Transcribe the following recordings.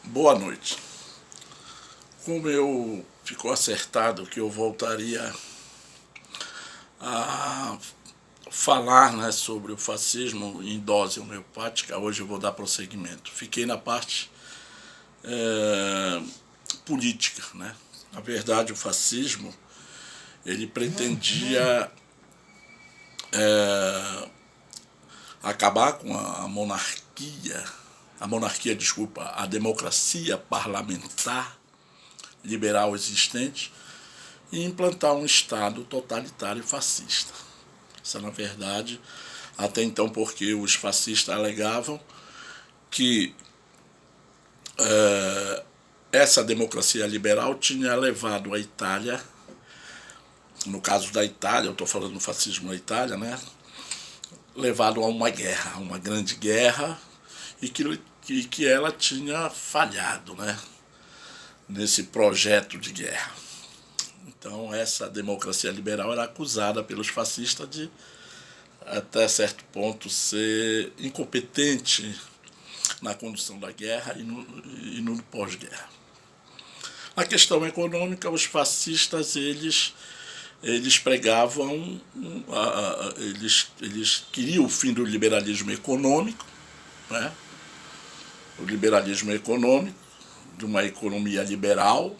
Boa noite. Como eu ficou acertado que eu voltaria a falar, sobre o fascismo em dose homeopática, hoje eu vou dar prosseguimento. Fiquei na parte política. Na verdade, o fascismo ele pretendia acabar com a democracia parlamentar liberal existente e implantar um Estado totalitário e fascista. Isso, na verdade, até então, porque os fascistas alegavam que essa democracia liberal tinha levado a Itália, no caso da Itália, eu estou falando do fascismo na Itália, levado a uma guerra, uma grande guerra, e que ela tinha falhado, nesse projeto de guerra. Então, essa democracia liberal era acusada pelos fascistas de, até certo ponto, ser incompetente na condução da guerra e no pós-guerra. Na questão econômica, os fascistas eles pregavam, eles queriam o fim do liberalismo econômico, o liberalismo econômico, de uma economia liberal,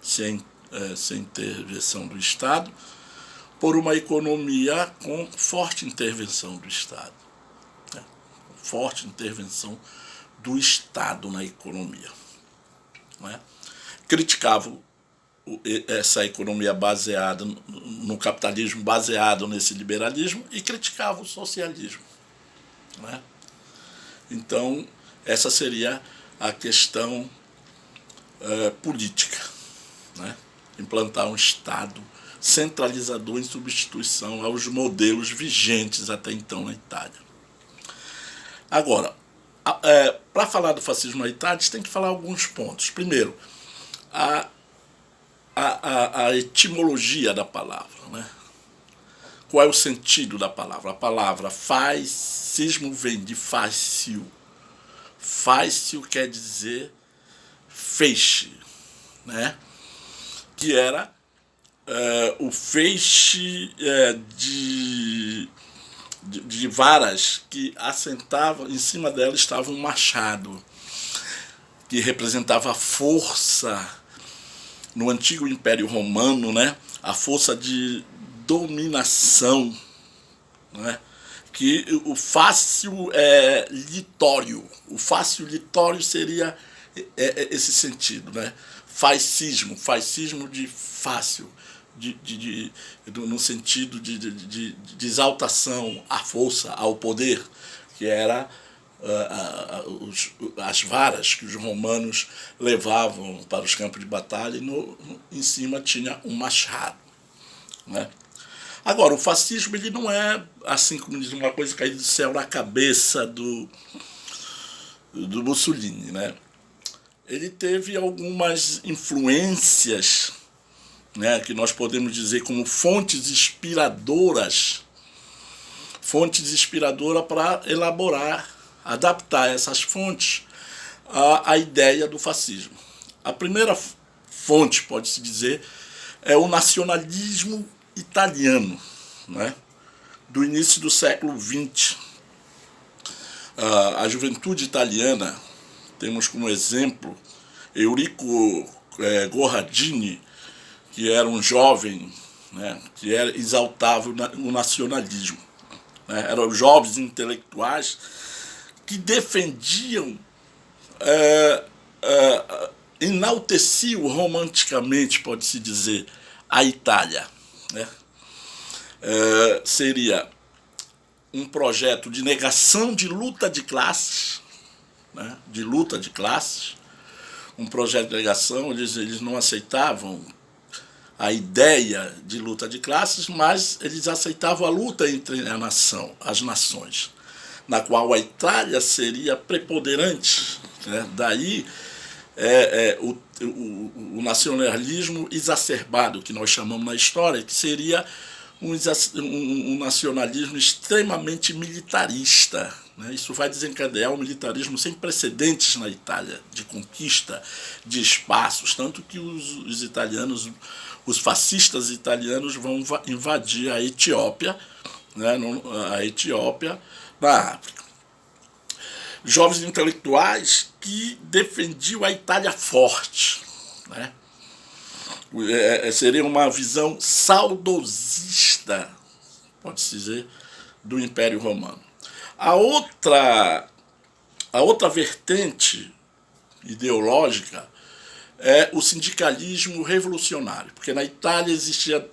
sem intervenção do Estado, por uma economia com forte intervenção do Estado. Forte intervenção do Estado na economia. Criticavam essa economia baseada no capitalismo, baseado nesse liberalismo, e criticavam o socialismo. Então, essa seria a questão política. Implantar um Estado centralizador em substituição aos modelos vigentes até então na Itália. Agora, para falar do fascismo na Itália, a gente tem que falar alguns pontos. Primeiro, a etimologia da palavra. Qual é o sentido da palavra? A palavra fascismo vem de fácil. Fácil quer dizer feixe, que era o feixe de varas que assentavam, em cima dela estava um machado, que representava a força no antigo Império Romano, a força de dominação, que o fácil litório. O fácil litório seria esse sentido, fascismo de fácil, no sentido de exaltação à força, ao poder, que era as varas que os romanos levavam para os campos de batalha, e em cima tinha um machado. Agora, o fascismo ele não é, assim como diz, uma coisa caída do céu na cabeça do Mussolini. Ele teve algumas influências, que nós podemos dizer como fontes inspiradoras para elaborar, adaptar essas fontes à ideia do fascismo. A primeira fonte, pode-se dizer, é o nacionalismo italiano, do início do século XX. A juventude italiana, temos como exemplo Eurico Corradini, que era um jovem, que exaltava o nacionalismo. Eram jovens intelectuais que defendiam, enalteciam romanticamente, pode-se dizer, a Itália. Seria um projeto de negação de luta de classes, um projeto de negação. Eles não aceitavam a ideia de luta de classes, mas eles aceitavam a luta entre as nações, na qual a Itália seria preponderante. Daí o nacionalismo exacerbado, que nós chamamos na história, que seria um nacionalismo extremamente militarista, né? Isso vai desencadear um militarismo sem precedentes na Itália, de conquista de espaços, tanto que os italianos, os fascistas italianos vão invadir a Etiópia, né? A Etiópia na África. Jovens intelectuais que defendiam a Itália forte, né? Seria uma visão saudosista, pode-se dizer, do Império Romano. A outra vertente ideológica é o sindicalismo revolucionário, porque na Itália existia,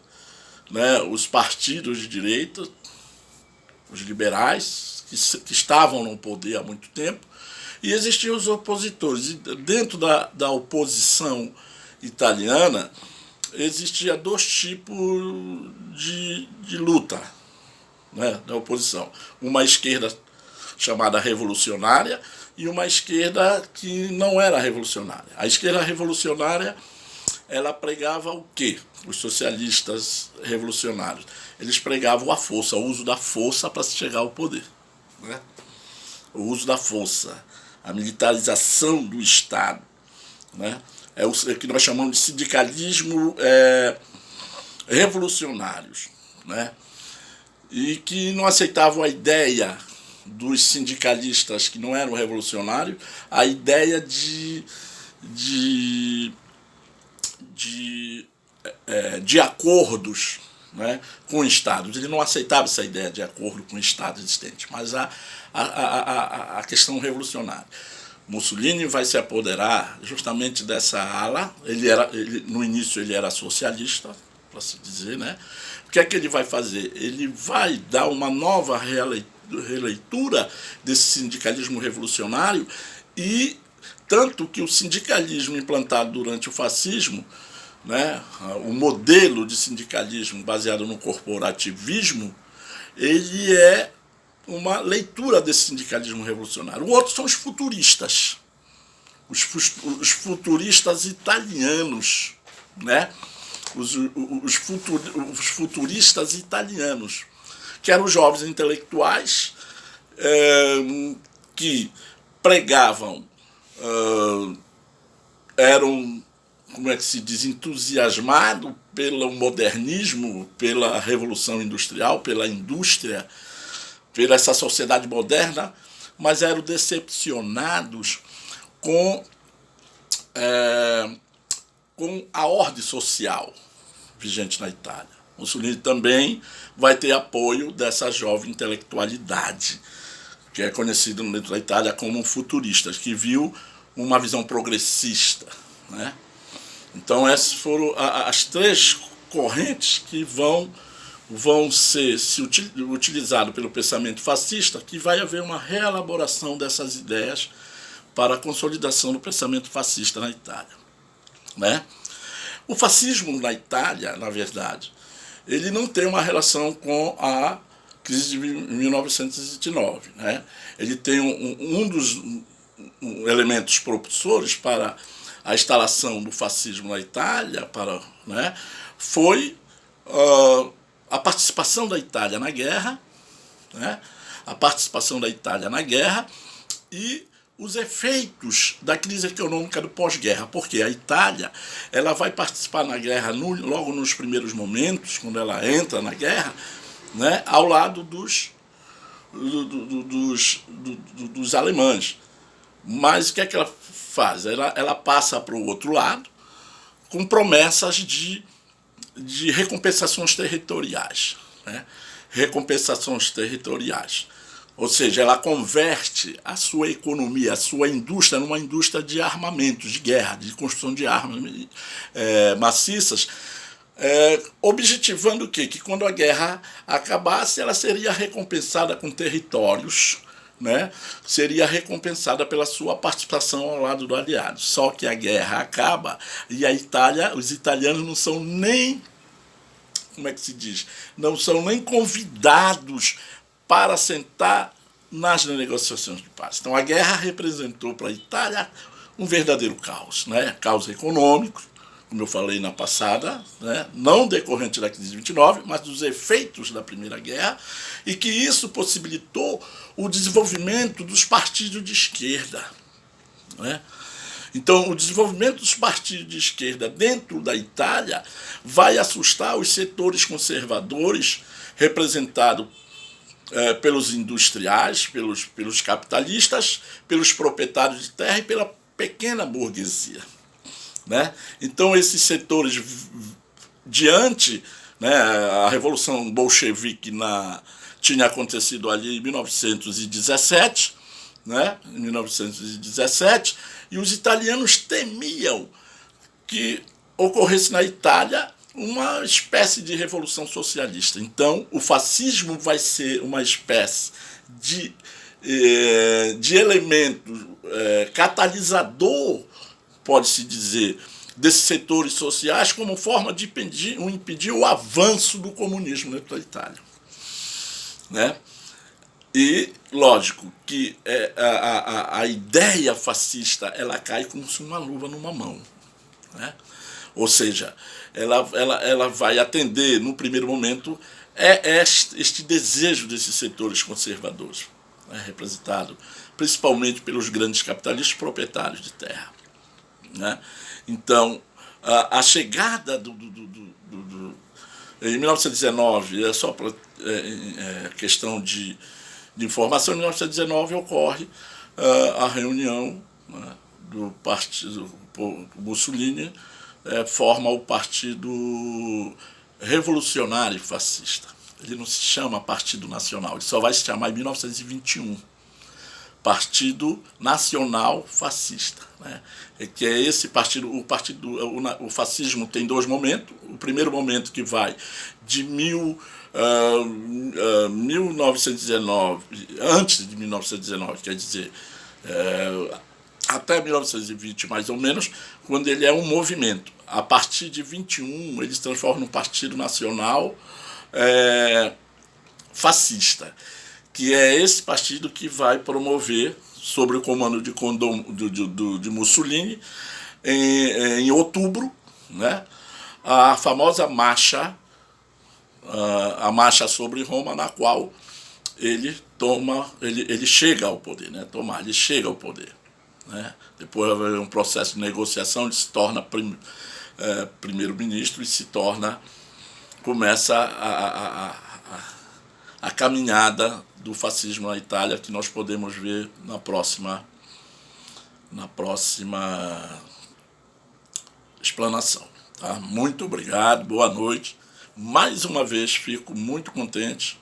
né, os partidos de direita, os liberais, que estavam no poder há muito tempo, e existiam os opositores. E dentro da oposição italiana, existia dois tipos de luta, né, da oposição. Uma esquerda chamada revolucionária e uma esquerda que não era revolucionária. A esquerda revolucionária, ela pregava o quê? Os socialistas revolucionários. Eles pregavam a força, o uso da força para se chegar ao poder, né? O uso da força, a militarização do Estado, né? É o que nós chamamos de sindicalismo revolucionários, né? E que não aceitavam a ideia dos sindicalistas que não eram revolucionários, a ideia de acordos, né, com o Estado. Ele não aceitava essa ideia de acordo com o Estado existente, mas a questão revolucionária. Mussolini vai se apoderar justamente dessa ala. No início ele era socialista, para se dizer, né? O que é que ele vai fazer? Ele vai dar uma nova releitura desse sindicalismo revolucionário, e tanto que o sindicalismo implantado durante o fascismo, né, o modelo de sindicalismo baseado no corporativismo, ele é uma leitura desse sindicalismo revolucionário. O outro são os futuristas, os futuristas italianos, né? Os futuristas italianos, que eram jovens intelectuais que pregavam, eram, como é que se diz, entusiasmados pelo modernismo, pela revolução industrial, pela indústria, pela essa sociedade moderna, mas eram decepcionados com a ordem social vigente na Itália. Mussolini também vai ter apoio dessa jovem intelectualidade, que é conhecido dentro da Itália como futuristas, que viu uma visão progressista, né? Então essas foram as três correntes que vão ser utilizadas pelo pensamento fascista, que vai haver uma reelaboração dessas ideias para a consolidação do pensamento fascista na Itália, né? O fascismo na Itália, na verdade, ele não tem uma relação com a crise de 1929, né? Ele tem um dos elementos propulsores para a instalação do fascismo na Itália, né, foi a participação da Itália na guerra, né? A participação da Itália na guerra e os efeitos da crise econômica do pós-guerra, porque a Itália ela vai participar na guerra logo nos primeiros momentos, quando ela entra na guerra, né, ao lado dos alemães. Mas o que é que ela faz? Ela passa para o outro lado com promessas de recompensações territoriais, né? Recompensações territoriais. Ou seja, ela converte a sua economia, a sua indústria, numa indústria de armamentos, de guerra, de construção de armas maciças, objetivando o quê? Que quando a guerra acabasse, ela seria recompensada com territórios, né? Seria recompensada pela sua participação ao lado do aliado. Só que a guerra acaba e a Itália, os italianos não são nem, como é que se diz? Não são nem convidados para sentar nas negociações de paz. Então a guerra representou para a Itália um verdadeiro caos, né? Caos econômico, como eu falei na passada, né, não decorrente da crise de 29, mas dos efeitos da Primeira Guerra, e que isso possibilitou o desenvolvimento dos partidos de esquerda, né? Então, o desenvolvimento dos partidos de esquerda dentro da Itália vai assustar os setores conservadores representados pelos industriais, pelos capitalistas, pelos proprietários de terra e pela pequena burguesia, né? Então, esses setores, diante, né, a Revolução Bolchevique tinha acontecido ali em 1917, né, em 1917, e os italianos temiam que ocorresse na Itália uma espécie de revolução socialista. Então, o fascismo vai ser uma espécie de elemento catalisador, pode-se dizer, desses setores sociais, como forma de impedir o avanço do comunismo dentro da Itália, né? E, lógico, que a ideia fascista ela cai como se uma luva numa mão, né? Ou seja, ela vai atender, no primeiro momento, este desejo desses setores conservadores, né, representado principalmente pelos grandes capitalistas proprietários de terra, né? Então, a chegada em 1919, é só para questão de informação, em 1919 ocorre a reunião, né, do partido, Mussolini forma o Partido Revolucionário Fascista. Ele não se chama Partido Nacional, ele só vai se chamar em 1921. Partido Nacional Fascista, né? Que é esse partido, o fascismo tem dois momentos. O primeiro momento que vai de 1919, antes de 1919, quer dizer, até 1920 mais ou menos, quando ele é um movimento. A partir de 21 ele se transforma num Partido Nacional Fascista, que é esse partido que vai promover, sob o comando de Mussolini, em outubro, né, a famosa marcha, a marcha sobre Roma, na qual ele chega ao poder, né, ele chega ao poder, né. Depois vai haver um processo de negociação, ele se torna primeiro-ministro e começa a caminhada do fascismo na Itália, que nós podemos ver na próxima explanação. Tá? Muito obrigado, boa noite. Mais uma vez fico muito contente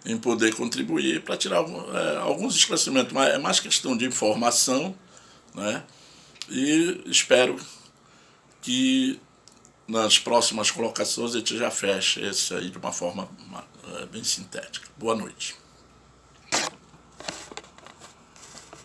em poder contribuir para tirar alguns esclarecimentos, mas é mais questão de informação, né? E espero que nas próximas colocações a gente já feche esse aí de uma forma bem sintética. Boa noite.